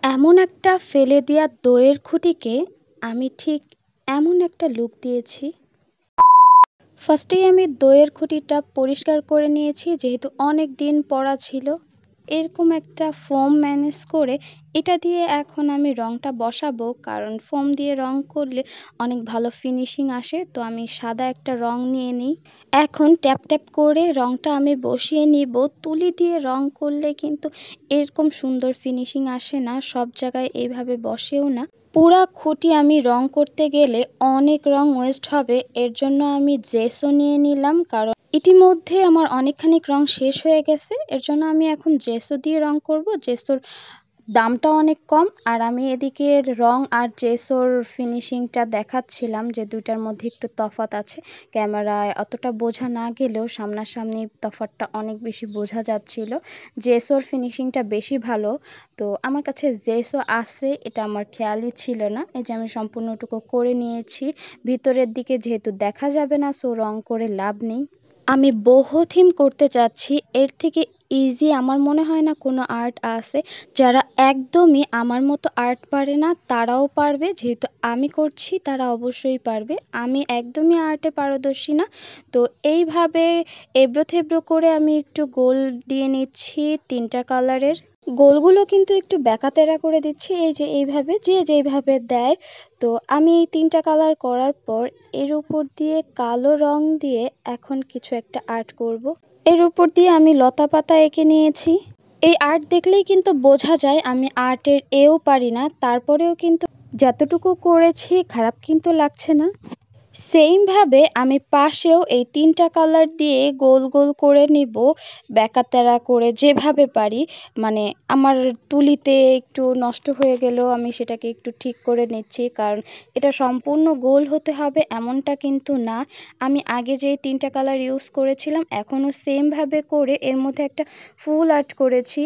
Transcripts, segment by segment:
এমন একটা ফেলে দেয়া দইয়ের খুঁটিকে আমি ঠিক এমন একটা লুক দিয়েছি। ফার্স্টেই আমি দইয়ের খুঁটিটা পরিষ্কার করে নিয়েছি, যেহেতু অনেক দিন পড়া ছিল। এরকম একটা ফোম ম্যানেজ করে এটা দিয়ে এখন আমি রংটা বসাবো, কারণ ফোম দিয়ে রং করলে অনেক ভালো ফিনিশিং আসে। তো আমি সাদা একটা রং নিয়ে নিই। এখন ট্যাপ ট্যাপ করে রংটা আমি বসিয়ে নিব। তুলি দিয়ে রং করলে কিন্তু এরকম সুন্দর ফিনিশিং আসে না, সব জায়গায় এইভাবে বসেও না। পুরা খুঁটি আমি রং করতে গেলে অনেক রং ওয়েস্ট হবে, এর জন্য আমি জেসও নিয়ে নিলাম, কারণ ইতিমধ্যে আমার অনেকখানি রং শেষ হয়ে গেছে। এর জন্য আমি এখন জেসও দিয়ে রং করব। জেসোর দামটা অনেক কম, আর আমি এদিকে রং আর জেসোর ফিনিশিংটা দেখাচ্ছিলাম যে দুইটার মধ্যে একটু তফাৎ আছে। ক্যামেরায় অতটা বোঝা না গেলেও সামনাসামনি তফাৎটা অনেক বেশি বোঝা যাচ্ছিল। জেসোর ফিনিশিংটা বেশি ভালো। তো আমার কাছে জেসও আছে, এটা আমার খেয়ালই ছিল না। এই যে আমি সম্পূর্ণটুকু করে নিয়েছি। ভিতরের দিকে যেহেতু দেখা যাবে না, সো রং করে লাভ নেই। আমি বহু থিম করতে চাচ্ছি, এর থেকে ইজি আমার মনে হয় না কোনো আর্ট আছে। যারা একদমই আমার মতো আর্ট পারে না তারাও পারবে, যেহেতু আমি করছি তারা অবশ্যই পারবে। আমি একদমই আর্টে পারদর্শী না। তো এইভাবে এবড়ো থেবড়ো করে আমি একটু গোল দিয়ে নিচ্ছি 3টা কালারের। গোলগুলো কিন্তু একটু বেঁকাতেরা করে দিচ্ছি, এই যে এইভাবে, যে যেইভাবে দেয়। তো আমি এই 3টা কালার করার পর এর উপর দিয়ে কালো রং দিয়ে এখন কিছু একটা আর্ট করব। এর উপর দিয়ে আমি লতা পাতা এঁকে নিয়েছি। এই আর্ট দেখলেই কিন্তু বোঝা যায় আমি আর্টের এও পারি না, তারপরেও কিন্তু যতটুকু করেছি খারাপ কিন্তু লাগছে না। সেইমভাবে আমি পাশেও এই 3টা কালার দিয়ে গোল গোল করে নিব, বেঁকাতেরা করে যেভাবে পারি। মানে আমার তুলিতে একটু নষ্ট হয়ে গেলেও আমি সেটাকে একটু ঠিক করে নিচ্ছি, কারণ এটা সম্পূর্ণ গোল হতে হবে এমনটা কিন্তু না। আমি আগে যেই 3টা কালার ইউজ করেছিলাম এখনও সেমভাবে করে এর মধ্যে একটা ফুল আর্ট করেছি।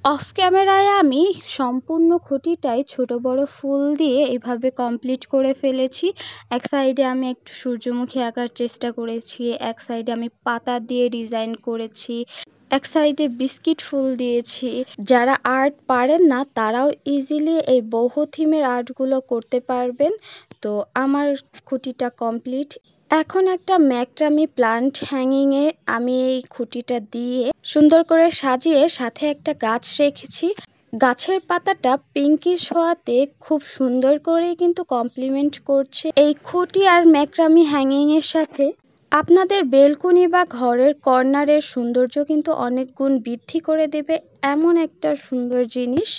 অফ ক্যামেরায় আমি সম্পূর্ণ খুঁটিটাই ছোট বড় ফুল দিয়ে এভাবে কমপ্লিট করে ফেলেছি। এক সাইডে আমি একটু সূর্যমুখী আঁকার চেষ্টা করেছি, এক সাইডে আমি পাতা দিয়ে ডিজাইন করেছি, এক সাইডে বিস্কিট ফুল দিয়েছি। যারা আর্ট পারেন না তারাও ইজিলি এই বহু থিমের আর্টগুলো করতে পারবেন। তো আমার খুঁটিটা কমপ্লিট। এখন একটা ম্যাক্রামি প্লান্ট হ্যাঙ্গিংয়ে আমি এই খুঁটিটা দিয়ে সুন্দর করে সাজিয়ে সাথে একটা গাছ রেখেছি। গাছের পাতাটা পিঙ্কিশ হওয়াতে খুব সুন্দর করে কিন্তু কমপ্লিমেন্ট করছে এই খুঁটি আর ম্যাক্রামি হ্যাঙ্গিংয়ের সাথে। আপনাদের বেলকনি বা ঘরের কর্নারের সৌন্দর্য কিন্তু অনেক গুণ বৃদ্ধি করে দেবে এমন একটা সুন্দর জিনিস।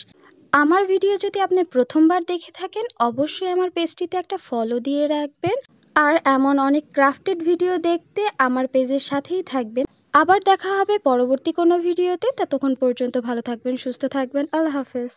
আমার ভিডিও যদি আপনি প্রথমবার দেখে থাকেন অবশ্যই আমার পেজটিতে একটা ফলো দিয়ে রাখবেন, আর এমন অনেক ক্রাফটেড ভিডিও দেখতে আমার পেজের সাথেই থাকবেন। আবার দেখা হবে পরবর্তী কোনো ভিডিওতে। ততক্ষণ পর্যন্ত ভালো থাকবেন, সুস্থ থাকবেন। আল্লাহ হাফেজ।